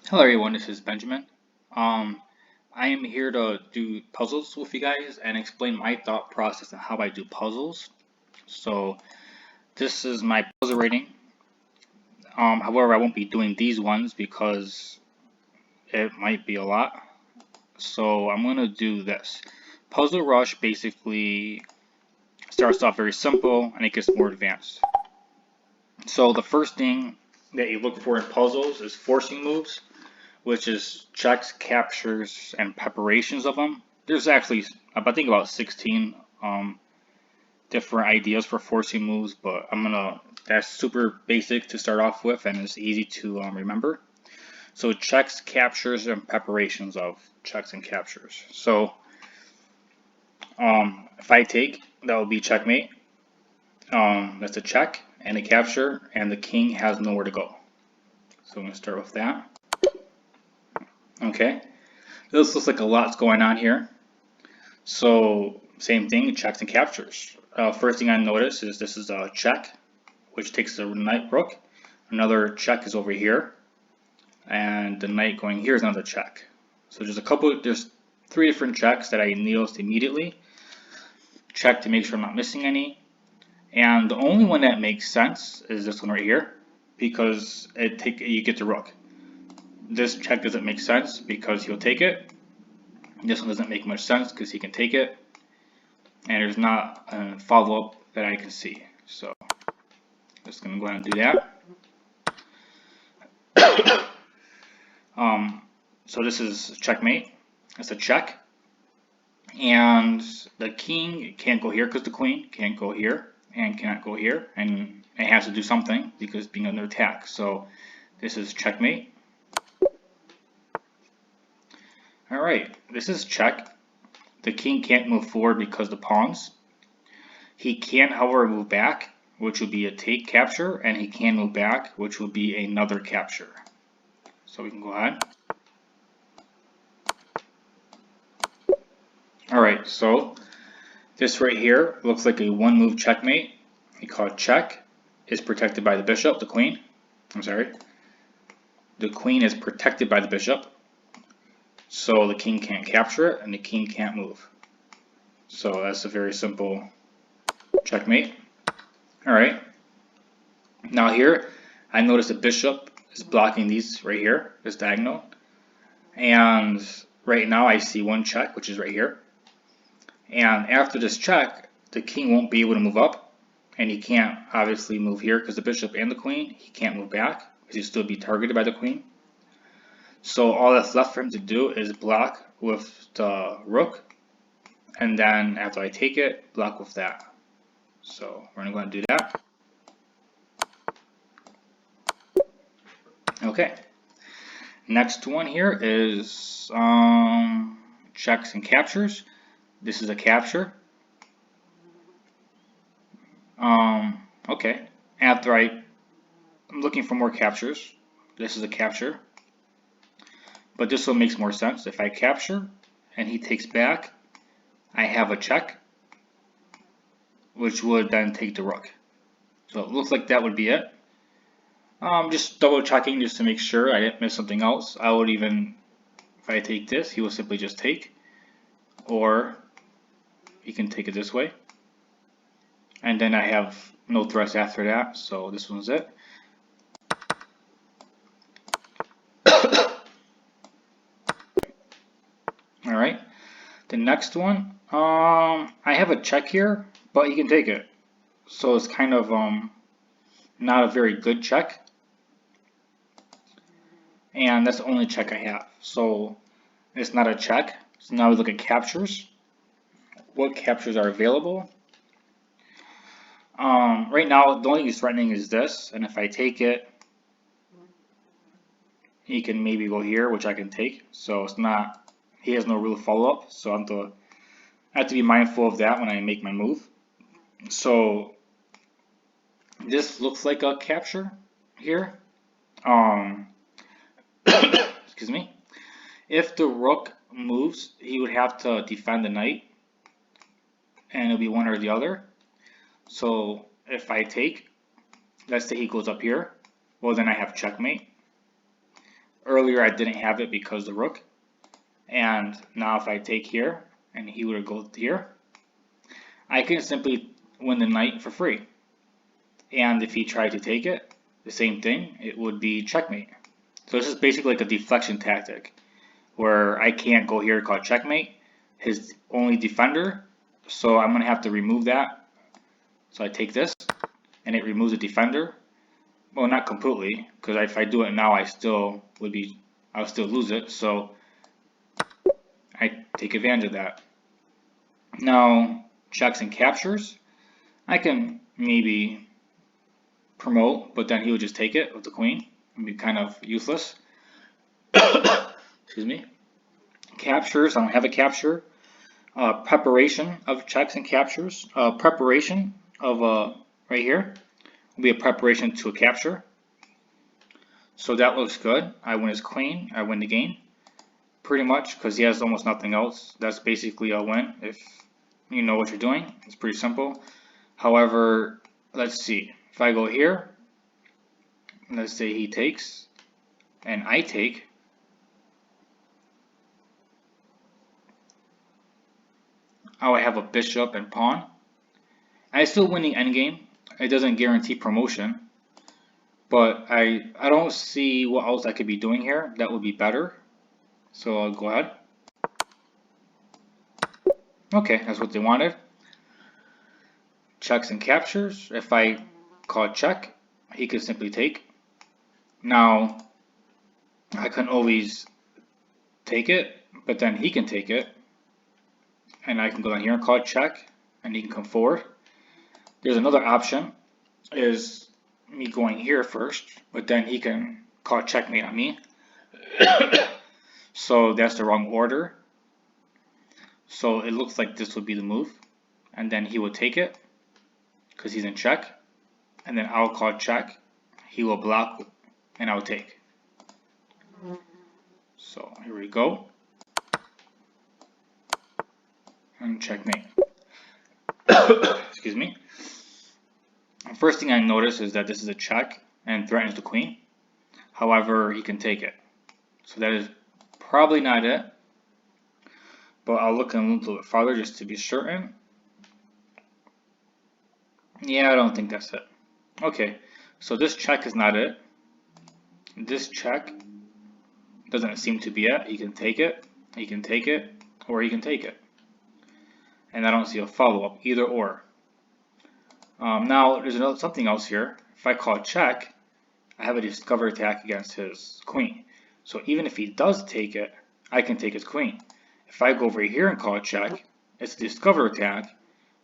Hello everyone, this is Benjamin. Um, I am here to do puzzles with you guys and explain my thought process on how I do puzzles. So this is my puzzle rating. However, I won't be doing these ones because it might be a lot. So I'm gonna do this. Puzzle Rush basically starts off very simple and it gets more advanced. So the first thing that you look for in puzzles is forcing moves, which is checks, captures, and preparations of them. There's actually, I think, about 16 different ideas for forcing moves, but that's super basic to start off with and it's easy to remember. So checks, captures, and preparations of checks and captures. So if I take, that will be checkmate. That's a check and a capture, and the king has nowhere to go. So I'm going to start with that. Okay, this looks like a lot's going on here. So same thing, checks and captures. First thing I notice is this is a check, which takes the knight rook. Another check is over here, and the knight going here is another check. So there's three different checks that I noticed immediately. Check to make sure I'm not missing any. And the only one that makes sense is this one right here, because you get the rook. This check doesn't make sense because he'll take it. This one doesn't make much sense because he can take it. And there's not a follow-up that I can see. So just going to go ahead and do that. So this is checkmate. It's a check. And the king can't go here because the queen can't go here and cannot go here. And it has to do something because being under attack. So this is checkmate. Alright, this is check. The king can't move forward because the pawns. He can, however, move back, which would be a take capture, and he can move back, which would be another capture. So we can go ahead. Alright, so this right here looks like a one move checkmate. We call it check. Is protected by the bishop, the queen. I'm sorry. The queen is protected by the bishop. So the king can't capture it and the king can't move. So that's a very simple checkmate. Alright. Now here, I notice the bishop is blocking these right here, this diagonal. And right now I see one check, which is right here. And after this check, the king won't be able to move up. And he can't obviously move here because the bishop and the queen, he can't move back because he'll still be targeted by the queen. So all that's left for him to do is block with the rook. And then after I take it, block with that. So we're going to go ahead and do that. Okay. Next one here is checks and captures. This is a capture. Okay. After I'm looking for more captures. This is a capture. But this one makes more sense. If I capture and he takes back, I have a check, which would then take the rook. So it looks like that would be it. Just double checking just to make sure I didn't miss something else. I would even, if I take this, he will simply just take, or he can take it this way. And then I have no threats after that, so this one's it. Alright, the next one, I have a check here, but he can take it. So it's kind of not a very good check. And that's the only check I have. So it's not a check. So now we look at captures. What captures are available? Right now, the only thing he's threatening is this. And if I take it, he can maybe go here, which I can take. So it's not, he has no real follow-up. So I have to be mindful of that when I make my move. So this looks like a capture here. Excuse me. If the rook moves, he would have to defend the knight, and it'll be one or the other. So if I take, let's say he goes up here, well then I have checkmate. Earlier I didn't have it because of the rook, and now if I take here and he would go here, I can simply win the knight for free. And if he tried to take it, the same thing, it would be checkmate. So this is basically like a deflection tactic, where I can't go here called checkmate, his only defender, so I'm going to have to remove that. So I take this, and it removes the defender. Well, not completely, because if I do it now, I'll still lose it, so I take advantage of that. Now, checks and captures, I can maybe promote, but then he would just take it with the queen. It'd be kind of useless. Excuse me. Captures, I don't have a capture. Preparation of checks and captures. Preparation of right here will be a preparation to a capture. So that looks good. I win his queen. I win the game. Pretty much, because he has almost nothing else. That's basically a win if you know what you're doing. It's pretty simple. However, let's see. If I go here, let's say he takes, and I take. I would have a bishop and pawn. I still win the endgame. It doesn't guarantee promotion, but I don't see what else I could be doing here that would be better. So I'll go ahead. Okay, that's what they wanted. Checks and captures. If I call check, he could simply take. Now, I can always take it, but then he can take it. And I can go down here and call check, and he can come forward. There's another option, is me going here first, but then he can call checkmate on me. So that's the wrong order. So it looks like this would be the move, and then he will take it because he's in check, and then I'll call check. He will block, and I'll take. So here we go, and checkmate. Excuse me. First thing I notice is that this is a check and threatens the queen. However, he can take it. So that is probably not it. But I'll look a little bit farther just to be certain. Yeah, I don't think that's it. Okay, so this check is not it. This check doesn't seem to be it. He can take it, or he can take it. And I don't see a follow-up, either or. Now, there's something else here. If I call check, I have a discover attack against his queen. So even if he does take it, I can take his queen. If I go over here and call check, it's a discover attack,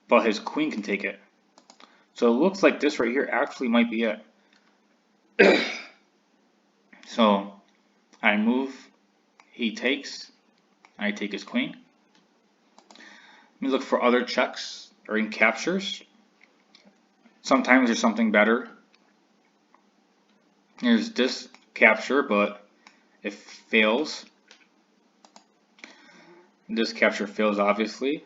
but his queen can take it. So it looks like this right here actually might be it. So I move, he takes, I take his queen. Let me look for other checks or in captures. Sometimes there's something better. Here's this capture, but it fails. This capture fails, obviously,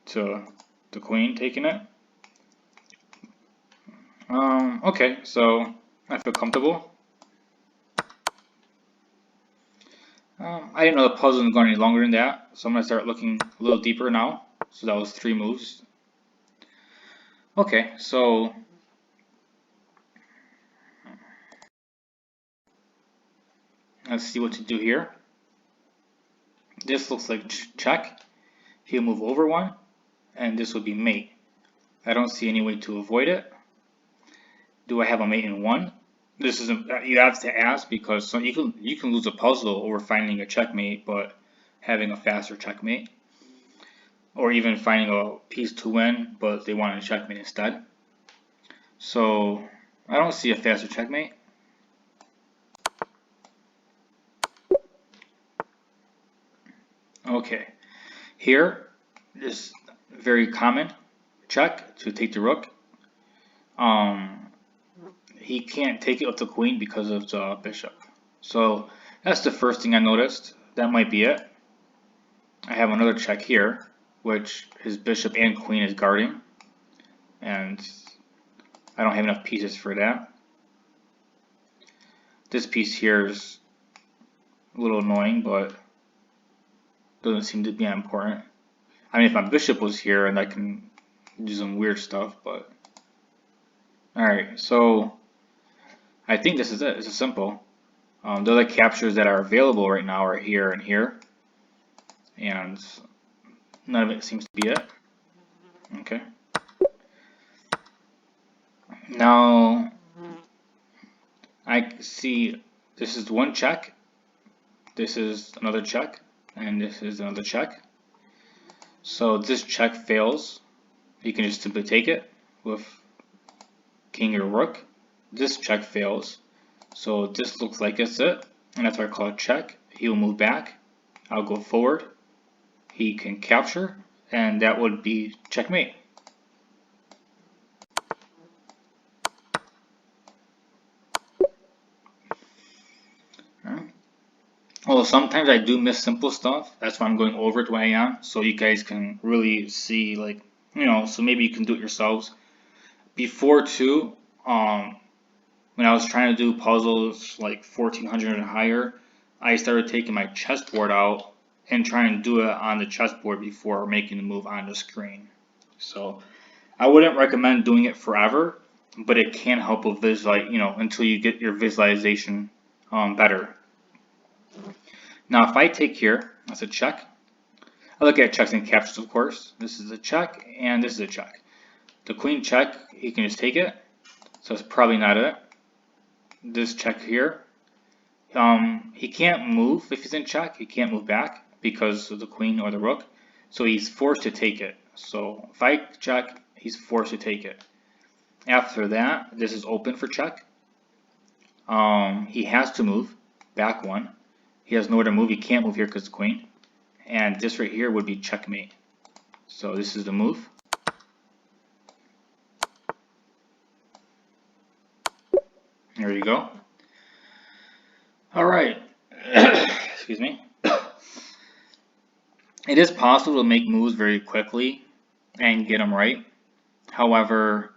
to the queen taking it. Okay, so I feel comfortable. I didn't know the puzzle was going any longer than that, so I'm going to start looking a little deeper now. So that was 3 moves. Okay, so let's see what to do here. This looks like check. He'll move over one, and this would be mate. I don't see any way to avoid it. Do I have a mate in 1? This is you have to ask, because you can lose a puzzle over finding a checkmate, but having a faster checkmate, or even finding a piece to win, but they want a checkmate instead. So I don't see a faster checkmate. Okay, here is very common check to take the rook. He can't take it with the queen because of the bishop. So that's the first thing I noticed. That might be it. I have another check here, which his bishop and queen is guarding, and I don't have enough pieces for that. This piece here is a little annoying, but doesn't seem to be important. I mean, if my bishop was here, and I can do some weird stuff, but alright, so I think this is it. This is simple. The other captures that are available right now are here and here, and none of it seems to be it. Okay. Now I see this is one check, this is another check, and this is another check. So this check fails. You can just simply take it with king or rook. This check fails. So this looks like it's it, and that's why I call it check. He will move back. I'll go forward. He can capture, and that would be checkmate. Well, sometimes I do miss simple stuff. That's why I'm going over it the way I am, so you guys can really see, like, you know, so maybe you can do it yourselves. Before too, when I was trying to do puzzles like 1400 and higher, I started taking my chessboard out and trying to do it on the chessboard before making the move on the screen. So I wouldn't recommend doing it forever, but it can help with visualize, you know, until you get your visualization better. Now if I take here, that's a check. I look at checks and captures, of course. This is a check and this is a check. The queen check, he can just take it, so it's probably not it. This check here, he can't move if he's in check. He can't move back because of the queen or the rook, so he's forced to take it. So if I check, he's forced to take it. After that, this is open for check. He has to move back one. He has nowhere to move. He can't move here because the queen. And this right here would be checkmate. So this is the move. There you go. All right. Excuse me. It is possible to make moves very quickly and get them right. However,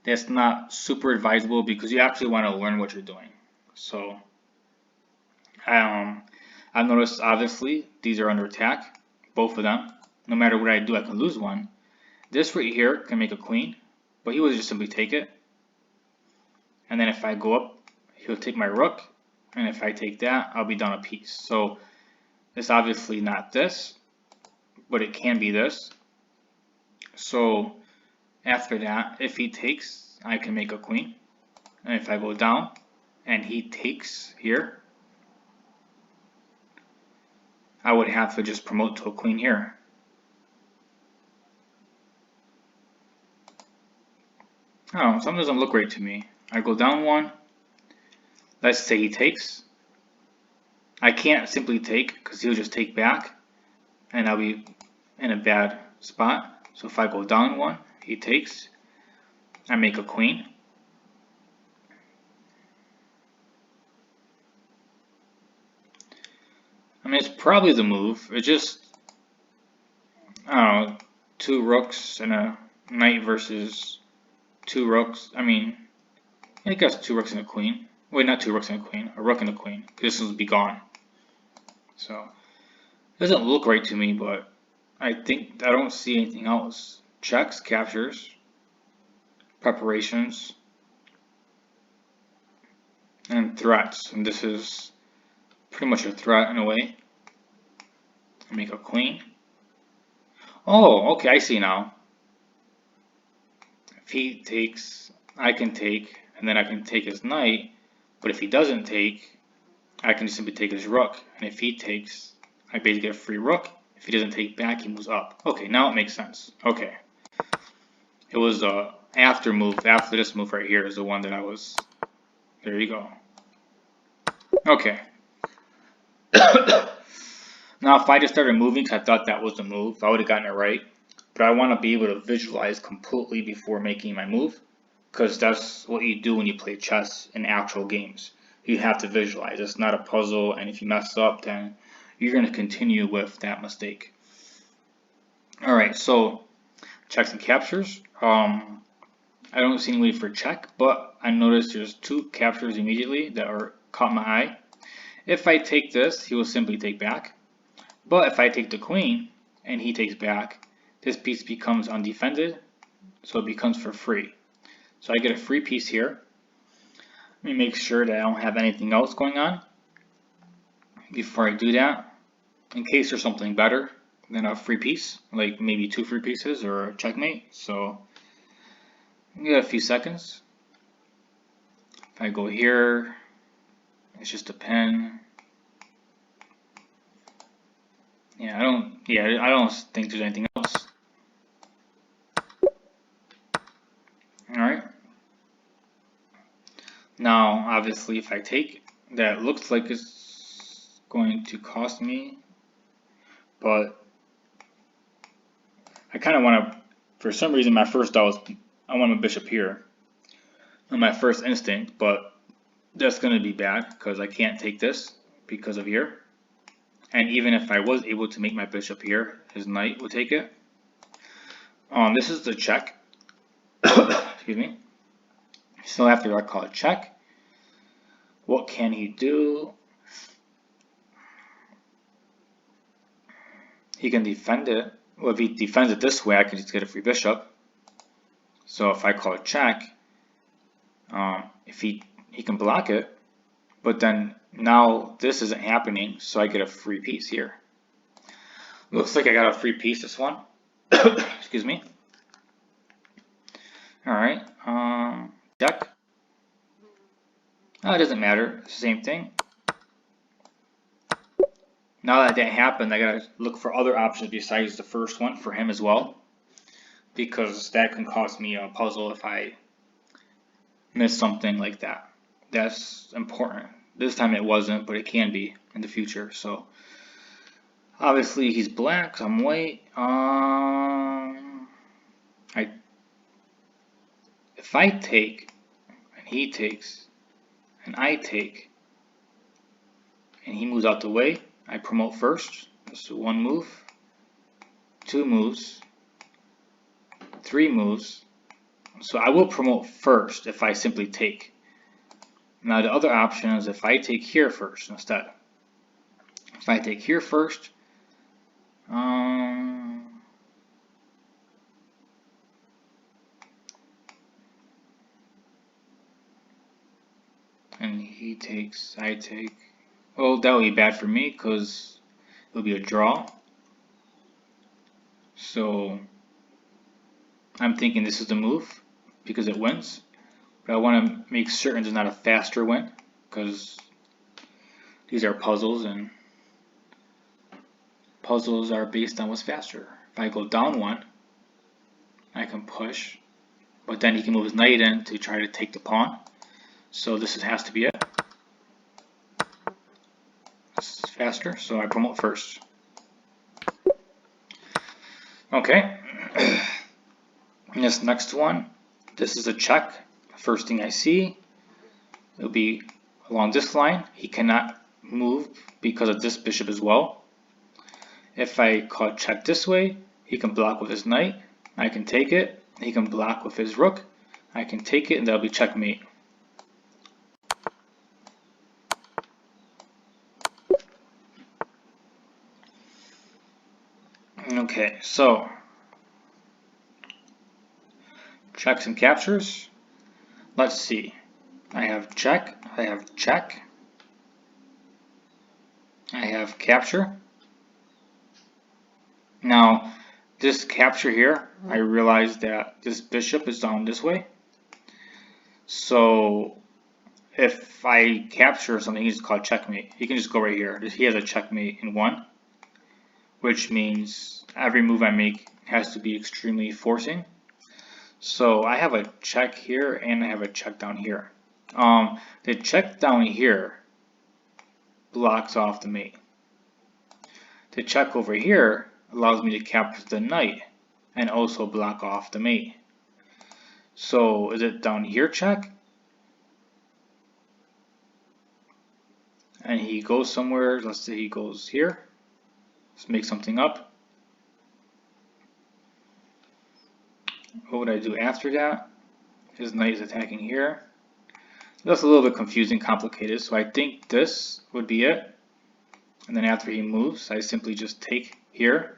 that's not super advisable because you actually want to learn what you're doing. So I've noticed obviously these are under attack, both of them. No matter what I do, I can lose one. This right here can make a queen, but he would just simply take it. And then if I go up, he'll take my rook, and if I take that, I'll be down a piece. So it's obviously not this, but it can be this. So after that, if he takes, I can make a queen. And if I go down and he takes here, I would have to just promote to a queen here. I don't know, something doesn't look right to me. I go down one. Let's say he takes. I can't simply take because he'll just take back and I'll be in a bad spot. So if I go down one, he takes. I make a queen. I mean, it's probably the move. It's just, I don't know, two rooks and a knight versus two rooks. I mean, I guess two rooks and a queen. Wait, not two rooks and a queen. A rook and a queen. This will be gone. So, it doesn't look right to me, but I think I don't see anything else. Checks, captures, preparations, and threats. And this is pretty much a threat in a way. Make a queen. Oh, okay, I see now. If he takes, I can take, and then I can take his knight. But if he doesn't take, I can just simply take his rook. And if he takes, I basically get a free rook. If he doesn't take back, he moves up. Okay, now it makes sense. Okay. It was after move, after this move right here is the one that I was, there you go. Okay. Now if I just started moving because I thought that was the move, I would have gotten it right. But I want to be able to visualize completely before making my move, because that's what you do when you play chess in actual games. You have to visualize. It's not a puzzle, and if you mess up, then you're going to continue with that mistake. Alright, so checks and captures. I I don't see any way for check, but I notice there's two captures immediately that are caught my eye. If I take this, he will simply take back. But if I take the queen and he takes back, this piece becomes undefended, so it becomes for free. So I get a free piece here. Let me make sure that I don't have anything else going on before I do that, in case there's something better than a free piece, like maybe two free pieces or a checkmate. So give it a few seconds. If I go here, it's just a pin. I don't think there's anything else. Alright. Now, obviously, if I take, that looks like it's going to cost me, but I kind of want to, for some reason, my first thought was, I want my bishop here on my first instinct, but that's going to be bad because I can't take this because of here. And even if I was able to make my bishop here, his knight would take it. This is the check. Excuse me. So after I call it check, what can he do? He can defend it. Well, if he defends it this way, I can just get a free bishop. So if I call it check, if he can block it, but then now this isn't happening, so I get a free piece here. Looks like I got a free piece this one. Excuse me. Alright, check. Oh, it doesn't matter, it's the same thing. Now that happened, I gotta look for other options besides the first one for him as well, because that can cost me a puzzle if I miss something like that. That's important. This time it wasn't, but it can be in the future. So obviously he's black, so I'm white. If I take and he takes and I take and he moves out the way, I promote first. So one move, two moves, three moves. So I will promote first if I simply take. Now the other option is if I take here first instead. If I take here first, and he takes, I take. Well, that would be bad for me because it would be a draw. So I'm thinking this is the move because it wins. But I want to make certain there's not a faster win because these are puzzles and puzzles are based on what's faster. If I go down one, I can push, but then he can move his knight in to try to take the pawn. So this has to be it. This is faster, so I promote first. Okay. This next one, this is a check. First thing I see, it'll be along this line. He cannot move because of this bishop as well. If I call check this way, he can block with his knight. I can take it. He can block with his rook. I can take it, and that'll be checkmate. Okay, so checks and captures. Let's see. I have check. I have check. I have capture. Now, this capture here, I realized that this bishop is down this way. So if I capture something, he's called checkmate. He can just go right here. He has a checkmate in one, which means every move I make has to be extremely forcing. So I have a check here and I have a check down here. The check down here blocks off the mate. The check over here allows me to capture the knight and also block off the mate. So is it down here check? And he goes somewhere, let's say he goes here. Let's make something up. What would I do after that? His knight is attacking here. That's a little bit confusing, complicated, so I think this would be it. And then after he moves, I simply just take here,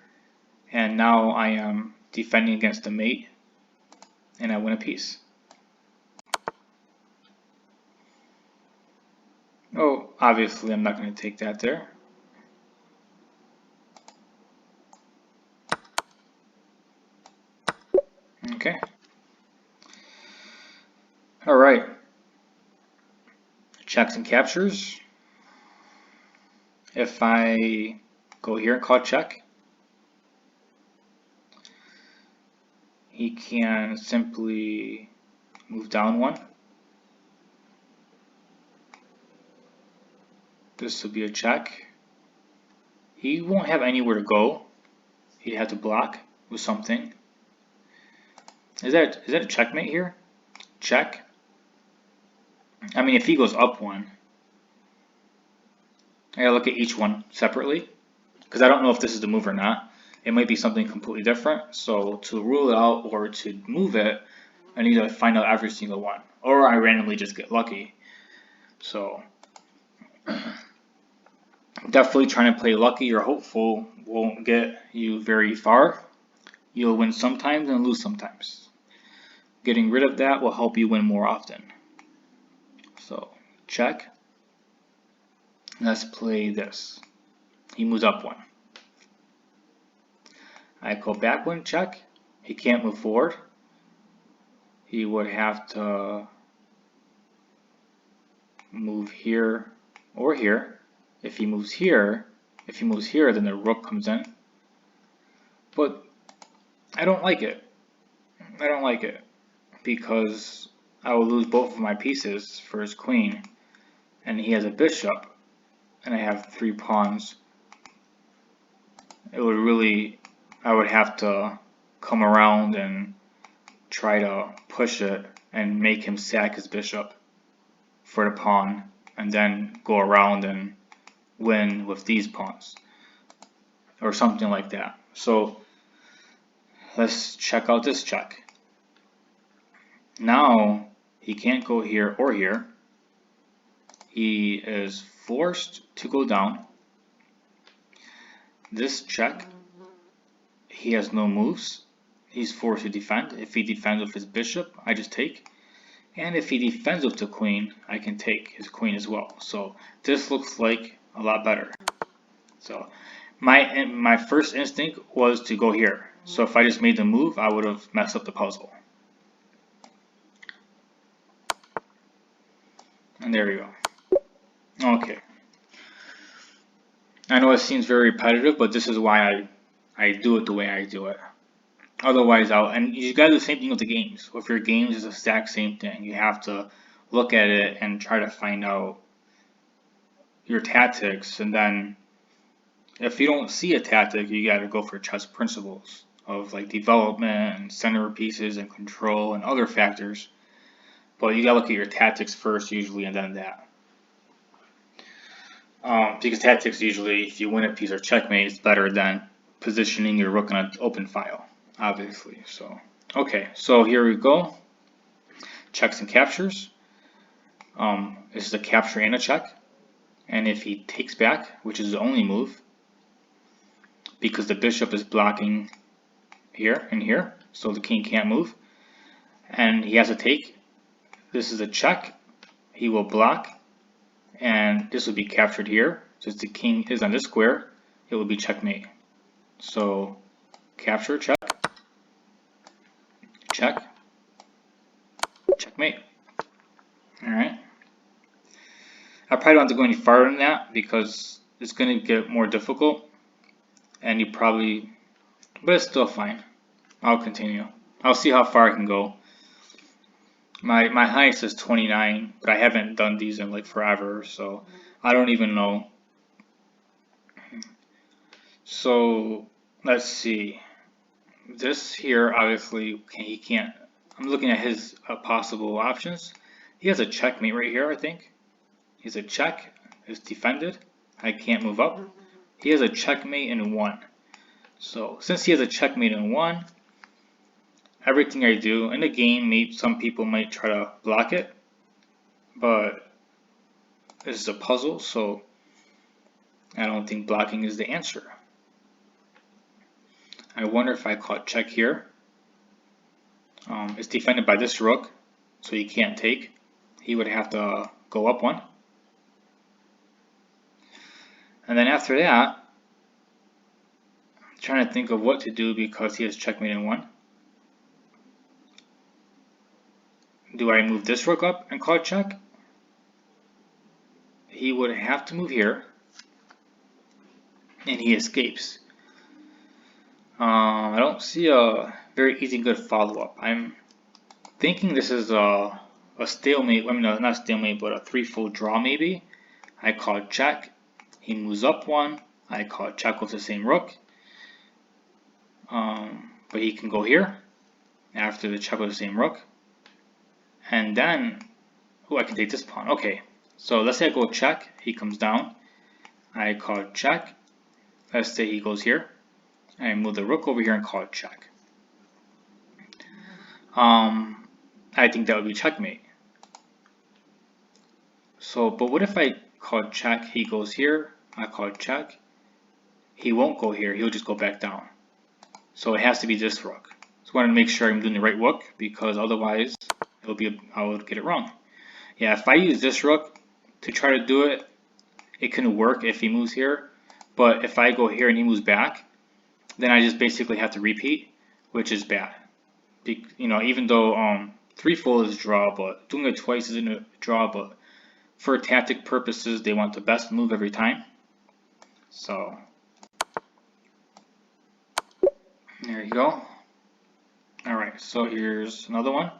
and now I am defending against the mate, and I win a piece. Oh, obviously I'm not going to take that there. Okay. Alright. Checks and captures. If I go here and call check, he can simply move down one. This will be a check. He won't have anywhere to go. He'd have to block with something. Is that a checkmate here? Check. I mean, if he goes up one, I gotta look at each one separately, because I don't know if this is the move or not. It might be something completely different. So to rule it out or to move it, I need to find out every single one, or I randomly just get lucky. So definitely trying to play lucky or hopeful won't get you very far. You'll win sometimes and lose sometimes. Getting rid of that will help you win more often. So check. Let's play this. He moves up one. I go back one, check. He can't move forward. He would have to move here or here. If he moves here, then the rook comes in. But I don't like it. I don't like it because I will lose both of my pieces for his queen, and he has a bishop, and I have 3 pawns. It would really, I would have to come around and try to push it and make him sack his bishop for the pawn, and then go around and win with these pawns or something like that. So let's check out this check. Now he can't go here or here. He is forced to go down. This check, he has no moves. He's forced to defend. If he defends with his bishop, I just take. And if he defends with the queen, I can take his queen as well. So this looks like a lot better. So my first instinct was to go here. So if I just made the move, I would have messed up the puzzle. And there we go. Okay. I know it seems very repetitive, but this is why I do it the way I do it. Otherwise, and you gotta do the same thing with the games. With your games, it's the exact same thing. You have to look at it and try to find out your tactics, and then if you don't see a tactic, you gotta go for chess principles of like development and center pieces and control and other factors. But you gotta look at your tactics first usually, and then that. Because tactics usually, if you win a piece or checkmate, it's better than positioning your rook on an open file, obviously. So okay, so here we go. Checks and captures. This is a capture and a check. And if he takes back, which is the only move, because the bishop is blocking here and here, so the king can't move, and he has to take. This is a check. He will block, and this will be captured here. Since the king is on this square, it will be checkmate. So capture, check, check, checkmate. Alright. I probably don't have to go any farther than that because it's going to get more difficult, and you probably, but it's still fine. I'll continue. I'll see how far I can go. My highest is 29, but I haven't done these in like forever, so I don't even know. So let's see. This here, obviously, he can't. I'm looking at his possible options. He has a checkmate right here, I think. He's a check. It's defended. I can't move up. He has a checkmate in 1. So since he has a checkmate in 1, everything I do in the game, maybe some people might try to block it, but this is a puzzle, so I don't think blocking is the answer. I wonder if I call check here. It's defended by this rook, so he can't take. He would have to go up one. And then after that, I'm trying to think of what to do because he has checkmate in one. Do I move this rook up and call check? He would have to move here, and he escapes. I don't see a very easy good follow-up. I'm thinking this is a stalemate. I mean, not a stalemate, but a threefold draw maybe. I call check. He moves up one. I call check with the same rook. But he can go here after the check with the same rook. And then, I can take this pawn. Okay, so let's say I go check. He comes down. I call check. Let's say he goes here. I move the rook over here and call it check. I think that would be checkmate. So, but what if I call check, he goes here, I call check, he won't go here, he'll just go back down. So it has to be this rook. So I want to make sure I'm doing the right rook, because otherwise I would get it wrong. Yeah, if I use this rook to try to do it, it can work if he moves here, but if I go here and he moves back, then I just basically have to repeat, which is bad. You know, even though threefold is a draw, but doing it twice isn't a draw, but for tactic purposes, they want the best move every time. So there you go. Alright, so here's another one.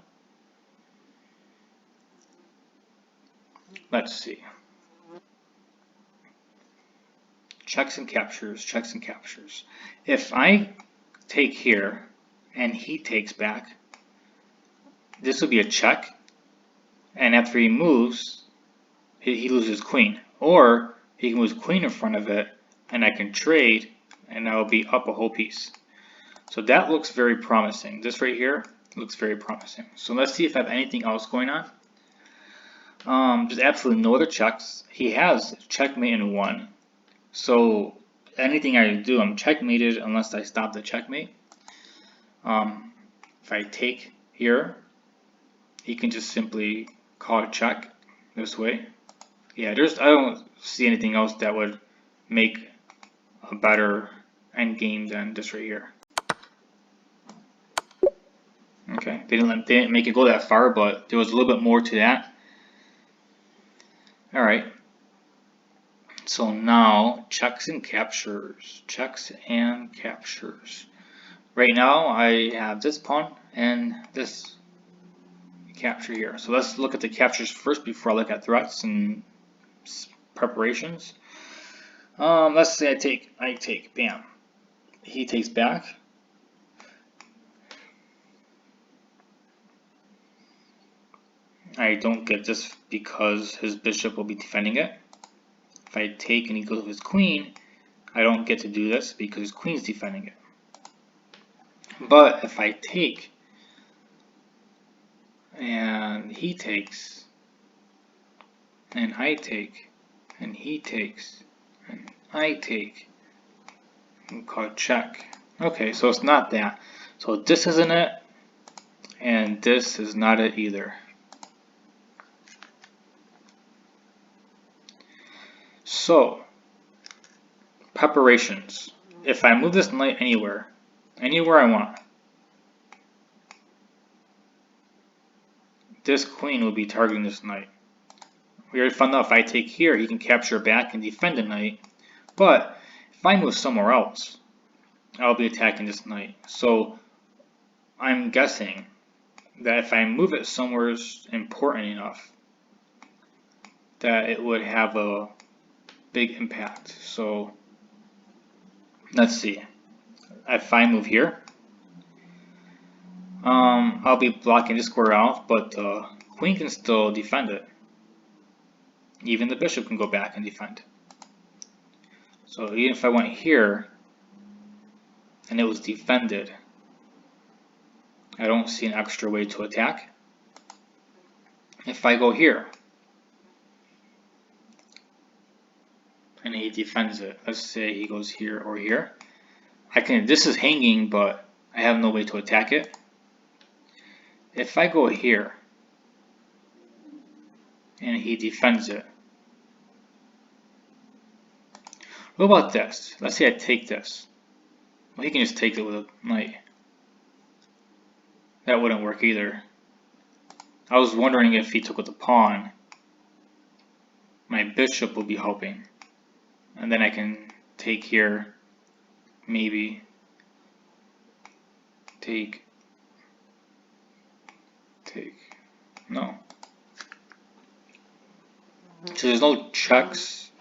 Let's see. Checks and captures, checks and captures. If I take here and he takes back, this will be a check, and after he moves, he loses queen. Or he can move queen in front of it, and I can trade, and I'll be up a whole piece. So that looks very promising. This right here looks very promising. So let's see if I have anything else going on. There's absolutely no other checks. He has checkmate in one. So anything I do, I'm checkmated unless I stop the checkmate. If I take here, he can just simply call a check this way. Yeah, I don't see anything else that would make a better end game than this right here. Okay, they didn't make it go that far, but there was a little bit more to that. All right. So now checks and captures, checks and captures. Right now I have this pawn and this capture here. So let's look at the captures first before I look at threats and preparations. Let's say I take, bam. He takes back. I don't get this because his bishop will be defending it. If I take and he goes with his queen, I don't get to do this because his queen's defending it. But if I take and he takes and I take and he takes and I take, and call check. Okay, so it's not that. So this isn't it, and this is not it either. So, preparations. If I move this knight anywhere I want, this queen will be targeting this knight. We already found out if I take here, he can capture back and defend the knight. But if I move somewhere else, I'll be attacking this knight. So I'm guessing that if I move it somewhere important enough, that it would have a big impact. So let's see. If I move here, I'll be blocking this square out, but the queen can still defend it. Even the bishop can go back and defend. So even if I went here and it was defended, I don't see an extra way to attack. If I go here and he defends it, let's say he goes here or here, this is hanging, but I have no way to attack it. If I go here and he defends it, what about this? Let's say I take this. Well, he can just take it with a knight. That wouldn't work either. I was wondering if he took with the pawn, my bishop will be helping. And then I can take here, maybe take, no. So there's no checks.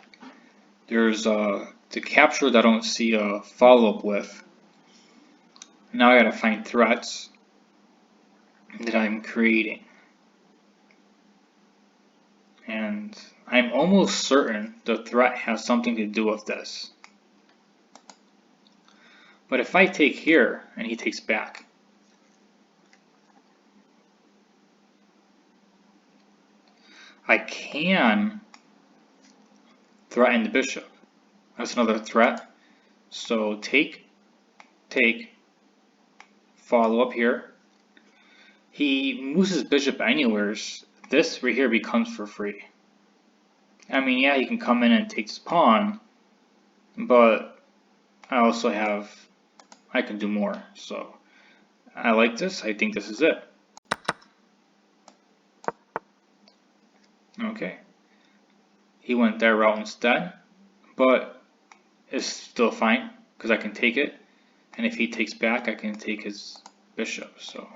There's the capture that I don't see a follow-up with. Now I gotta find threats that I'm creating. And I'm almost certain the threat has something to do with this. But if I take here and he takes back, I can threaten the bishop. That's another threat. So take, follow up here. He moves his bishop anywheres. This right here becomes for free. I mean, yeah, he can come in and take his pawn, but I also have, I can do more. So I like this. I think this is it. Okay. He went that route instead, but it's still fine because I can take it. And if he takes back, I can take his bishop. So,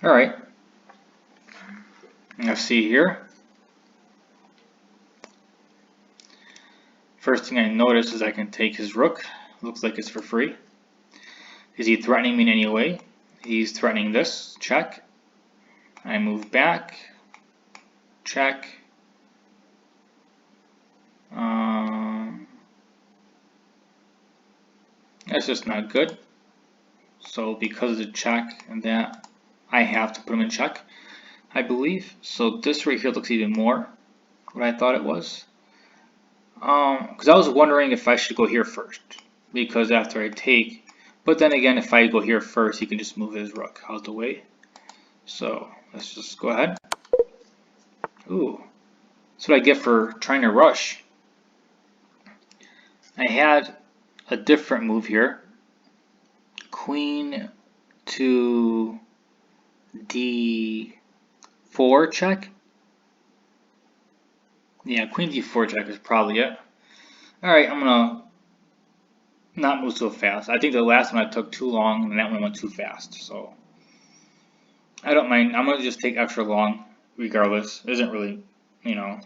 all right. Now see here. First thing I notice is I can take his rook. Looks like it's for free. Is he threatening me in any way? He's threatening this. Check. I move back. Check. That's just not good. So because of the check and that, I have to put him in check, I believe. So this right here looks even more what I thought it was. Because I was wondering if I should go here first, because after I take, but then again, if I go here first, he can just move his rook out the way. So let's just go ahead. Ooh, that's what I get for trying to rush. I had a different move here. Queen to d4 check. Yeah, queen d4 check is probably it. Alright, I'm gonna not move so fast. I think the last one I took too long and that one went too fast. So I don't mind. I'm gonna just take extra long regardless. It isn't really, you know,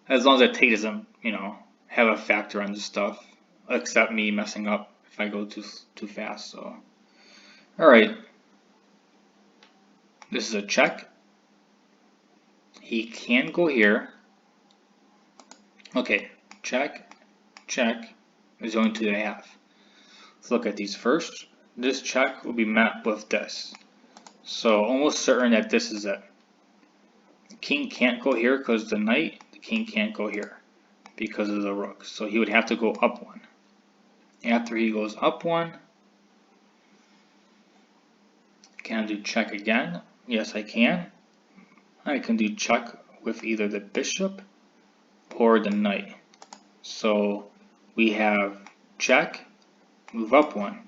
as long as I take doesn't, you know, have a factor on this stuff, except me messing up if I go too fast. So alright. This is a check. He can go here. Okay, check, check. There's only two that I have. Let's look at these first. This check will be met with this. So almost certain that this is it. The king can't go here because the knight. The king can't go here because of the rook. So he would have to go up one. After he goes up one, can I do check again? Yes, I can. I can do check with either the bishop or the knight. So we have check, move up one.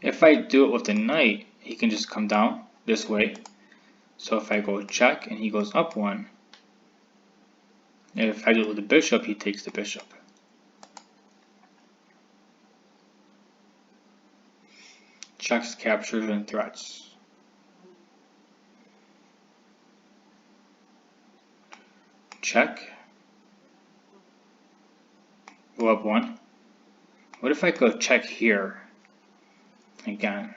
If I do it with the knight, he can just come down this way. So if I go check and he goes up one, and if I do it with the bishop, he takes the bishop. Checks, captures, and threats. Check. Go up one. What if I go check here again?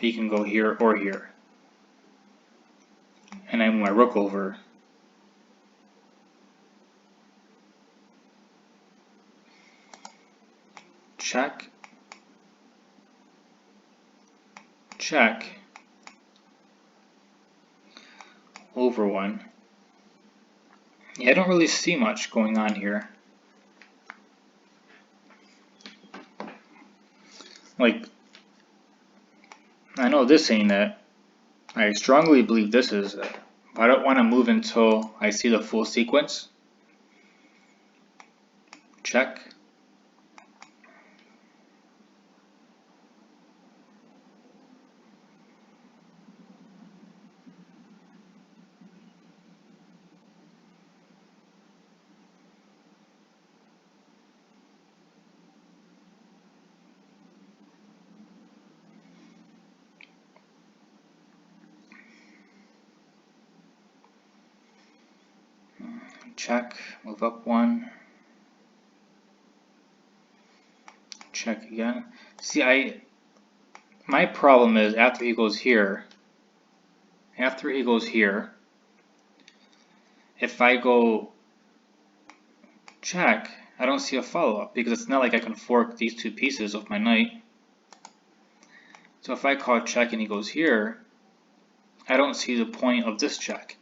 He can go here or here. And I move my rook over. check, check, over 1. Yeah, I don't really see much going on here. Like, I know this ain't it. I strongly believe this is it. But I don't want to move until I see the full sequence. Check. Check, move up 1. Check again. See, my problem is after he goes here, if I go check, I don't see a follow-up because it's not like I can fork these 2 pieces of my knight. So if I call check and he goes here, I don't see the point of this check.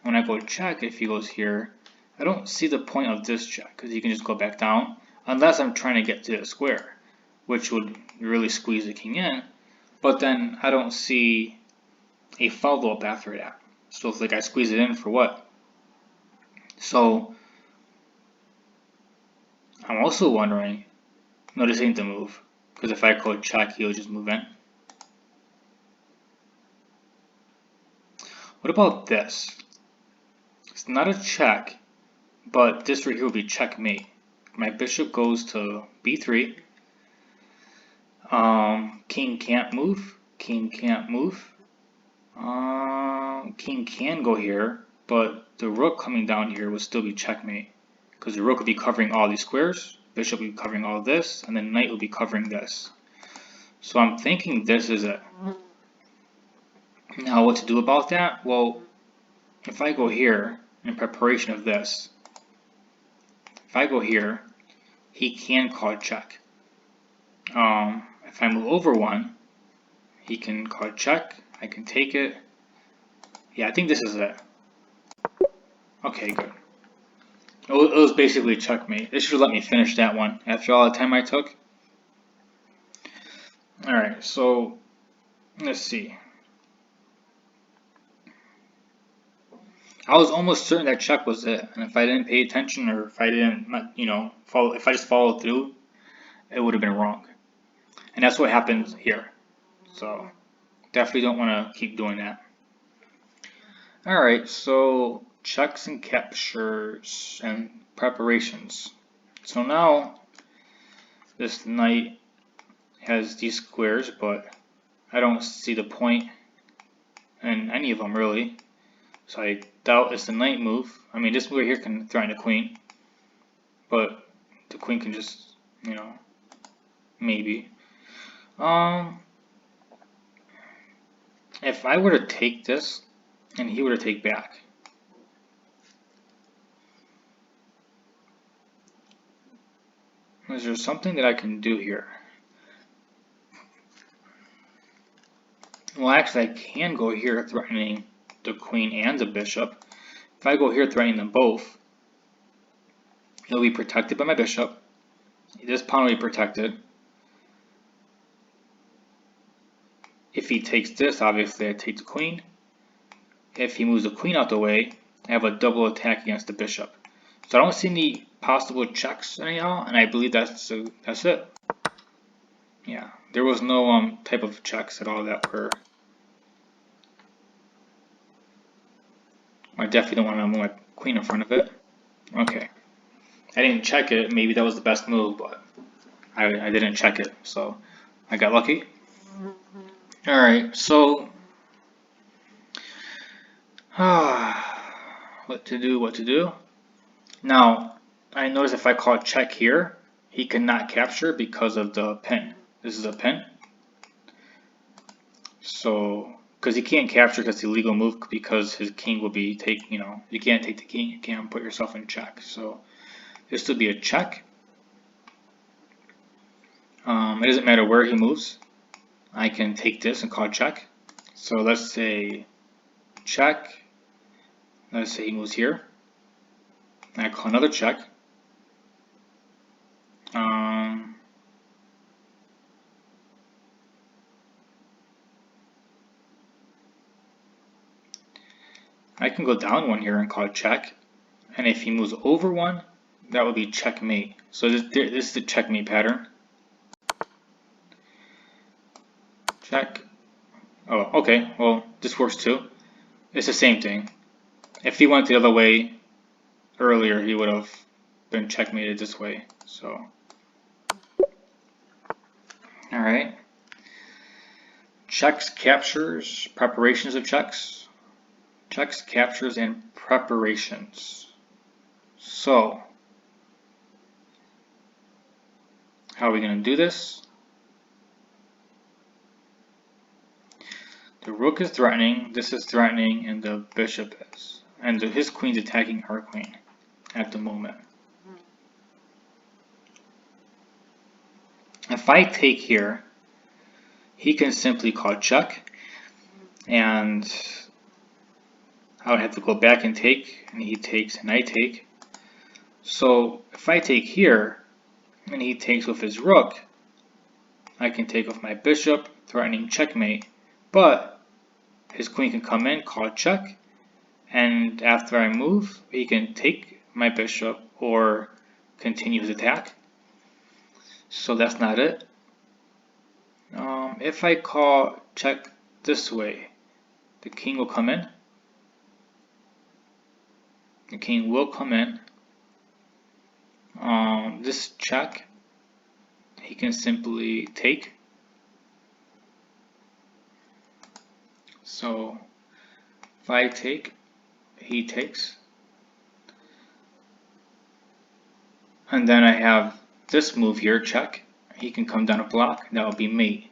When I go check, if he goes here, I don't see the point of this check because he can just go back down unless I'm trying to get to the square, which would really squeeze the king in. But then I don't see a follow-up after that. So it's like I squeeze it in for what? So I'm also wondering, no, this ain't the move, because if I call check, he'll just move in. What about this? It's not a check, but this right here will be checkmate. My bishop goes to b3. King can't move. King can't move. King can go here, but the rook coming down here would still be checkmate, because the rook would be covering all these squares, bishop would be covering all this, and then knight would be covering this. So I'm thinking this is it. Now what to do about that? Well, if I go here in preparation of this, if I go here, he can call check. If I move over 1, he can call check. I can take it. Yeah, I think this is it. Okay, good. It was basically checkmate. This should let me finish that one after all the time I took. Alright, so let's see. I was almost certain that check was it, and if I didn't pay attention or if I didn't, follow, if I just followed through, it would have been wrong. And that's what happened here. So definitely don't want to keep doing that. Alright, so checks and captures and preparations. So now this knight has these squares, but I don't see the point in any of them really. So I doubt it's the knight move. I mean, this move right here can threaten the queen, but the queen can just, maybe. If I were to take this and he were to take back, is there something that I can do here? Well, actually, I can go here threatening the queen and the bishop. If I go here threatening them both, he'll be protected by my bishop. This pawn will be protected. If he takes this, obviously I take the queen. If he moves the queen out the way, I have a double attack against the bishop. So I don't see any possible checks anyhow, and I believe that's it. Yeah, there was no type of checks at all that were. I definitely don't want to move my queen in front of it. Okay, I didn't check it. Maybe that was the best move, but I didn't check it, so I got lucky. All right, so what to do? Now I notice if I call check here, he cannot capture because of the pin. This is a pin. So, because he can't capture because it's an illegal move because his king will be taking, you can't take the king, you can't put yourself in check. So this will be a check. It doesn't matter where he moves. I can take this and call check. So let's say check. Let's say he moves here. I call another check. I can go down one here and call check. And if he moves over one, that would be checkmate. So this is the checkmate pattern. Check. Oh, okay. Well, this works too. It's the same thing. If he went the other way earlier, he would have been checkmated this way. So, all right. Checks, captures, preparations of checks. Checks, captures, and preparations. So, how are we going to do this? The rook is threatening, this is threatening, and the bishop is. And his queen's attacking our queen at the moment. If I take here, he can simply call check, and I would have to go back and take, and he takes and I take. So if I take here, and he takes with his rook, I can take with my bishop, threatening checkmate, but his queen can come in, call check, and after I move, he can take my bishop or continue his attack. So that's not it. If I call check this way, the king will come in. The king will come in. This check, he can simply take. So if I take, he takes. And then I have this move here, check. He can come down a block, that will be mate.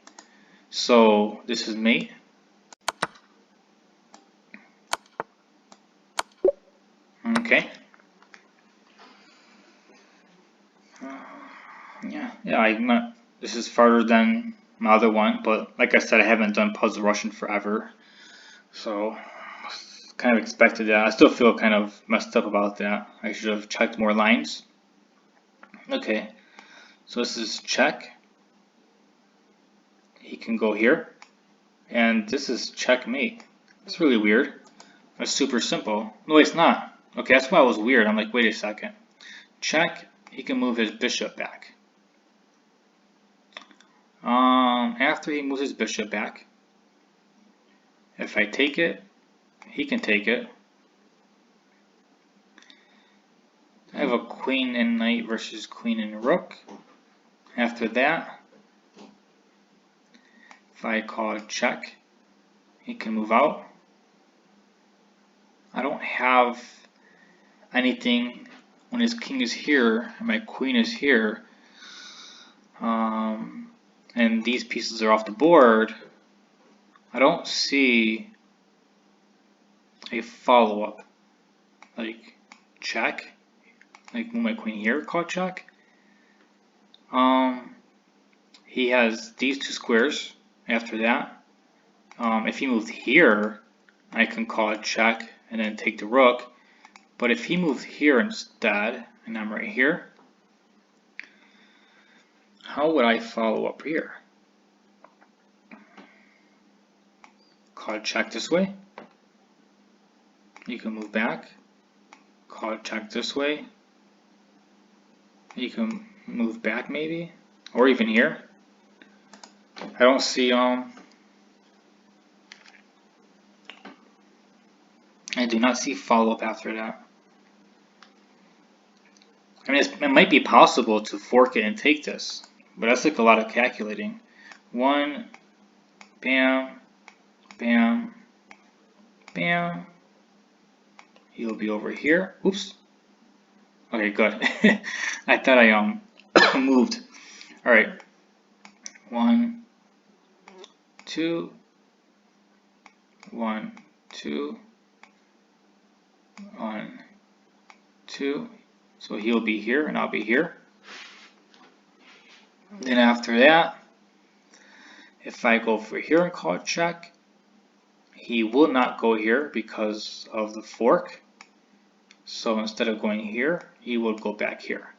So this is mate. Okay. This is farther than my other one, but like I said, I haven't done Puzzle Russian forever. So kind of expected that. I still feel kind of messed up about that. I should have checked more lines. Okay, so this is check. He can go here. And this is checkmate. It's really weird. It's super simple. No, it's not. Okay, that's why it was weird. I'm like, wait a second. Check. He can move his bishop back. After he moves his bishop back, if I take it, he can take it. I have a queen and knight versus queen and rook. After that, if I call check, he can move out. I don't have anything when his king is here and my queen is here. And these pieces are off the board. I don't see a follow-up. Like check. Like move my queen here, call check. He has these two squares after that. If he moved here, I can call it check and then take the rook. But if he moved here instead, and I'm right here, how would I follow up here? Call check this way. You can move back. Call check this way. You can move back maybe, or even here. I don't see I do not see follow-up after that. I mean, it might be possible to fork it and take this, but that's like a lot of calculating. One, bam, bam, bam. He'll be over here. Oops. Okay, good. I thought I moved. All right. 1, 2, 1, 2, 1, 2. So he'll be here and I'll be here. Then after that, if I go for here and call check, he will not go here because of the fork. So instead of going here, he will go back here.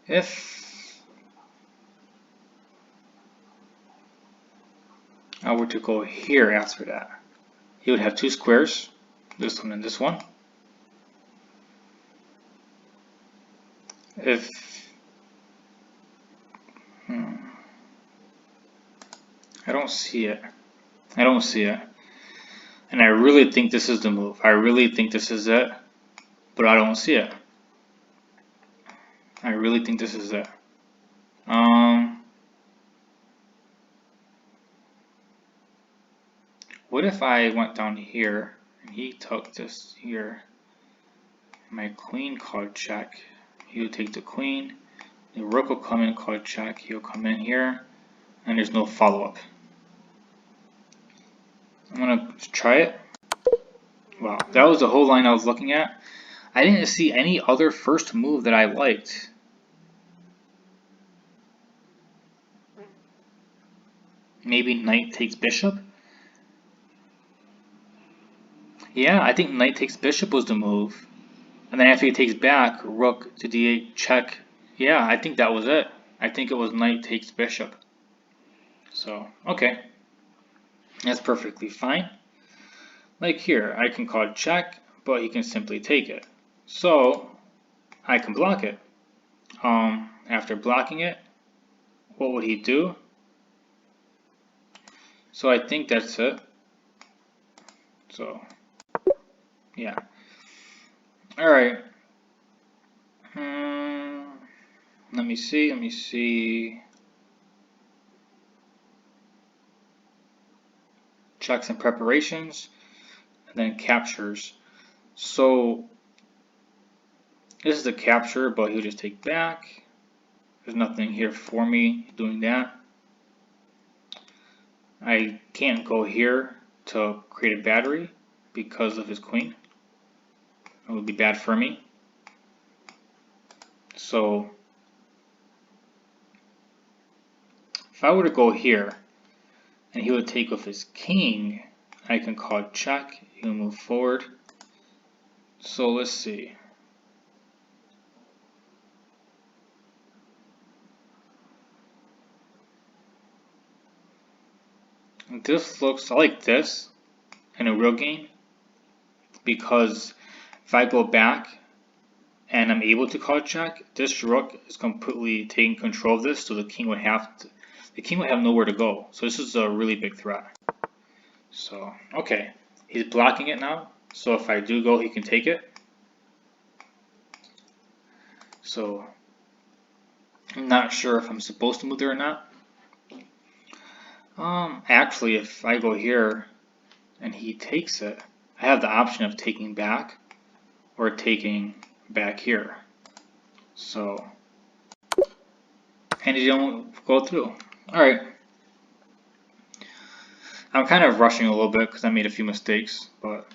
If I were to go here after that, he would have two squares, this one and this one. If I don't see it. I don't see it. And I really think this is the move. I really think this is it, but I don't see it. I really think this is it. What if I went down here and he took this here? My queen called check. He would take the queen. The rook will come in, called check. He'll come in here, and there's no follow-up. I'm gonna try it. Wow, that was the whole line I was looking at. I didn't see any other first move that I liked. Maybe knight takes bishop? Yeah, I think knight takes bishop was the move. And then after he takes back, rook to d8 check. Yeah, I think that was it. I think it was knight takes bishop. So, okay. That's perfectly fine. Like here, I can call check, but he can simply take it. So, I can block it. After blocking it, what would he do? So I think that's it. So, yeah. Alright. Let me see. Checks and preparations, and then captures. So, this is the capture, but he'll just take back. There's nothing here for me doing that. I can't go here to create a battery because of his queen. It would be bad for me. So if I were to go here and he would take with his king, I can call check. He'll move forward. So let's see. This looks, I like this in a real game because if I go back and I'm able to call check, this rook is completely taking control of this, so the king would have nowhere to go. So this is a really big threat. So, okay, he's blocking it now. So if I do go, he can take it. So I'm not sure if I'm supposed to move there or not. Actually, if I go here and he takes it, I have the option of taking back or taking back here. So, and he don't go through. Alright. I'm kind of rushing a little bit because I made a few mistakes, but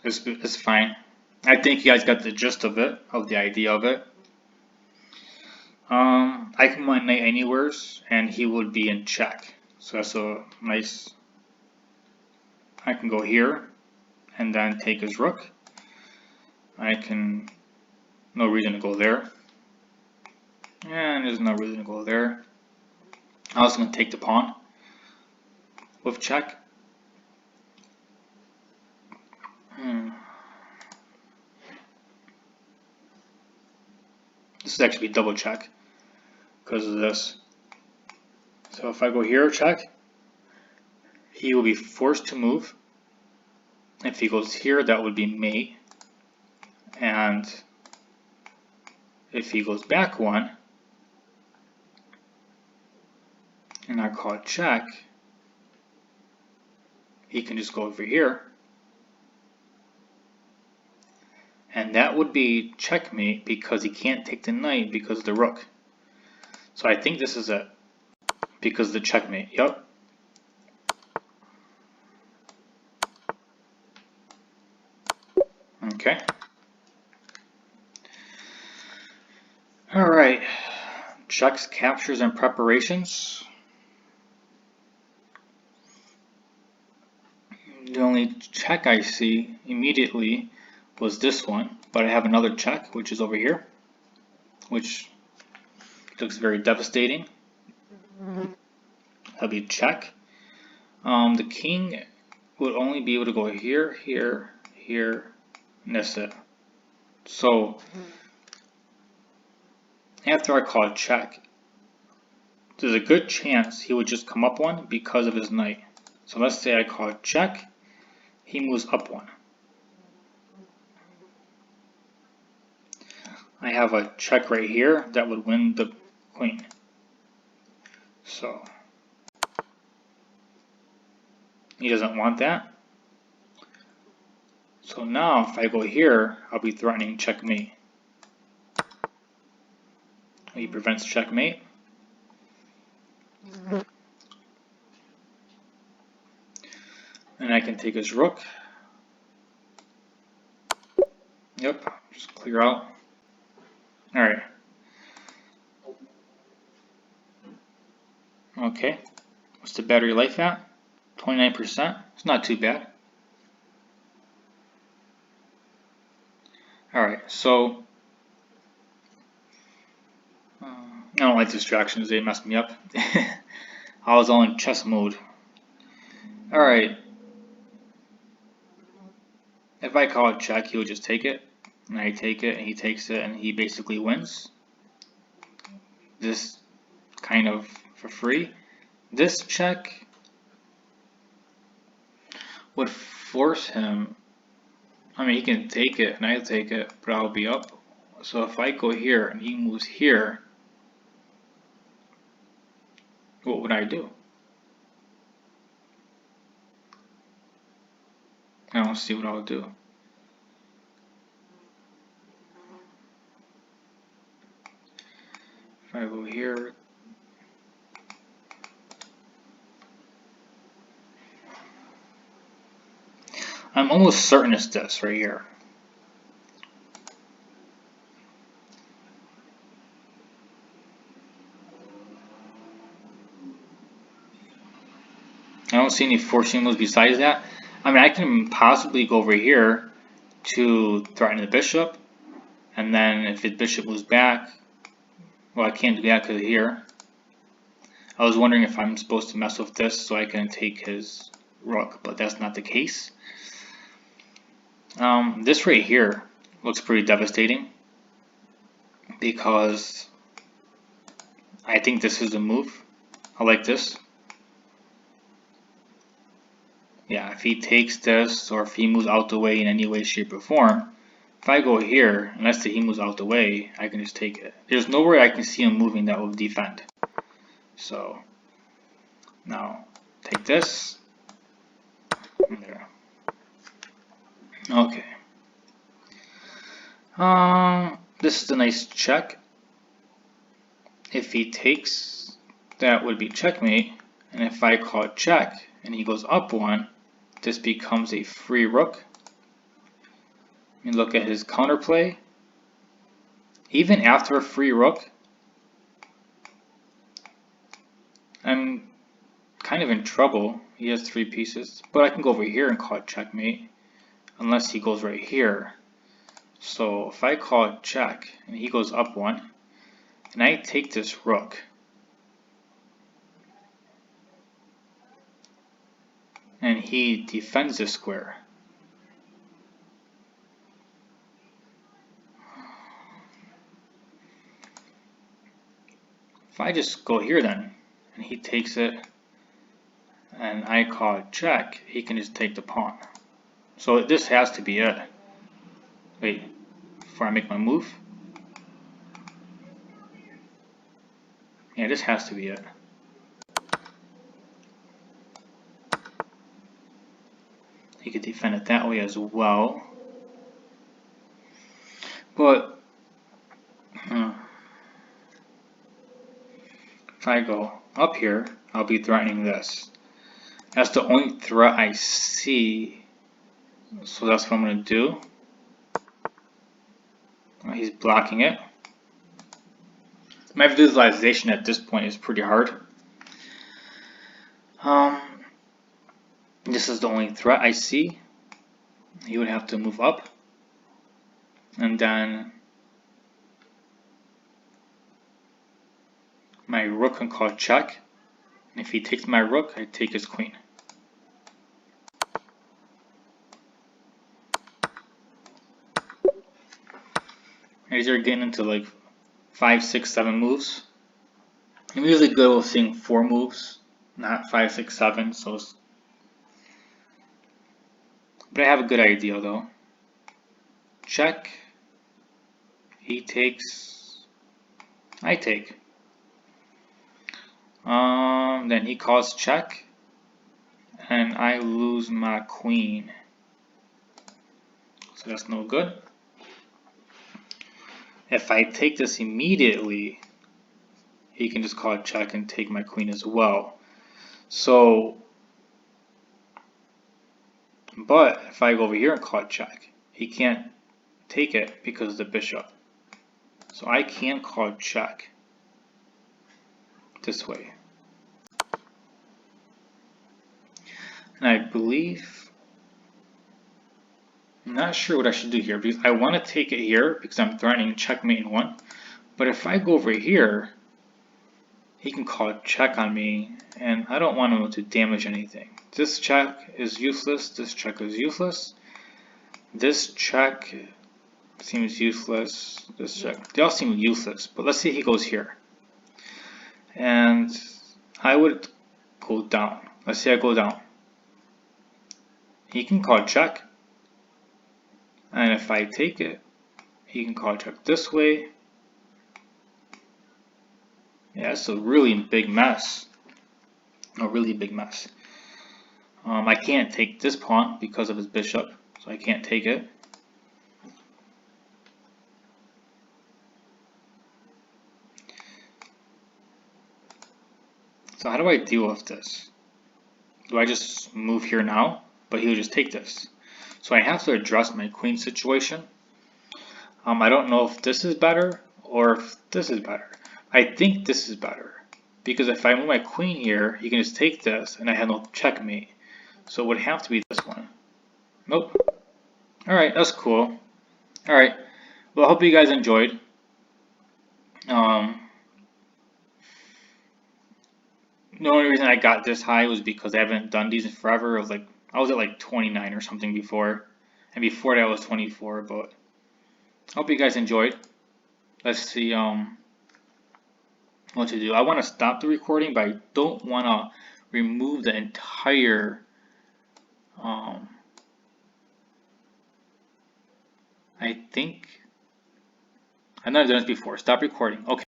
it's fine. I think you guys got the gist of it, of the idea of it. I can move my knight anywheres, and he would be in check. So that's a nice. I can go here, and then take his rook. I can. No reason to go there. And there's no reason to go there. I was going to take the pawn with check. This is actually double check because of this. So if I go here, check, he will be forced to move. If he goes here, that would be mate. And if he goes back one, and I call it check, he can just go over here. And that would be checkmate because he can't take the knight because of the rook. So I think this is it. Because of the checkmate. Yep. Okay. Alright. checks, captures, and preparations. The only check I see immediately was this one, but I have another check, which is over here, which looks very devastating. That'll be check. The king would only be able to go here, here, here, and that's it. So after I call check, there's a good chance he would just come up one because of his knight. So let's say I call check, he moves up one. I have a check right here that would win the queen. So he doesn't want that. So now if I go here, I'll be threatening checkmate. He prevents checkmate. And I can take his rook. Yep, just clear out. Alright. Okay. What's the battery life at? 29%. It's not too bad. Alright, so I don't like distractions, they mess me up. I was all in chess mode. Alright. If I call it check, he'll just take it. And I take it, and he takes it, and he basically wins. This kind of for free. This check would force him. I mean, he can take it, and I'll take it, but I'll be up. So if I go here, and he moves here, what would I do? I don't see what I'll do. If I go here, I'm almost certain it's this right here. I don't see any forcing moves besides that. I mean, I can possibly go over here to threaten the bishop, and then if the bishop moves back, well, I can't do that because of here. I was wondering if I'm supposed to mess with this so I can take his rook, but that's not the case. This right here looks pretty devastating because I think this is a move. I like this. Yeah, if he takes this or if he moves out the way in any way, shape, or form, if I go here, unless he moves out the way, I can just take it. There's nowhere I can see him moving that will defend. So now take this. There. Okay. This is a nice check. If he takes, that would be checkmate. And if I call check and he goes up one, this becomes a free rook. And look at his counterplay. Even after a free rook, I'm kind of in trouble. He has 3 pieces, but I can go over here and call it checkmate, unless he goes right here. So if I call it check and he goes up one, and I take this rook, and he defends this square. If I just go here then, and he takes it, and I call it check, he can just take the pawn. So this has to be it. Wait, before I make my move. Yeah, this has to be it. He could defend it that way as well. But if I go up here, I'll be threatening this. That's the only threat I see. So that's what I'm going to do. He's blocking it. My visualization at this point is pretty hard. This is the only threat I see. He would have to move up, and then my rook can call check. And if he takes my rook, I take his queen. These are getting into like 5, 6, 7 moves. I'm usually good with seeing 4 moves, not 5, 6, 7. But I have a good idea though. Check. He takes. I take. Then he calls check, and I lose my queen. So that's no good. If I take this immediately, he can just call check and take my queen as well. So, but if I go over here and call check, he can't take it because of the bishop. So I can call check this way. And I believe, I'm not sure what I should do here because I want to take it here because I'm threatening checkmate in 1. But if I go over here, he can call check on me, and I don't want him to damage anything. This check is useless. This check is useless. This check seems useless. This check, they all seem useless. But let's see, he goes here, and I would go down. Let's say I go down. He can call check, and if I take it, he can call check this way. Yeah, it's a really big mess. A really big mess. I can't take this pawn because of his bishop, so I can't take it. So how do I deal with this? Do I just move here now? But he'll just take this. So I have to address my queen situation. I don't know if this is better or if this is better. I think this is better. Because if I move my queen here, he can just take this and I have no checkmate. So it would have to be this one. Nope. Alright, that's cool. Alright. Well, I hope you guys enjoyed. The only reason I got this high was because I haven't done these in forever. I was at like 29 or something before. And before that I was 24, but I hope you guys enjoyed. Let's see what to do. I want to stop the recording, but I don't want to remove the entire I think I've never done this before. Stop recording. Okay.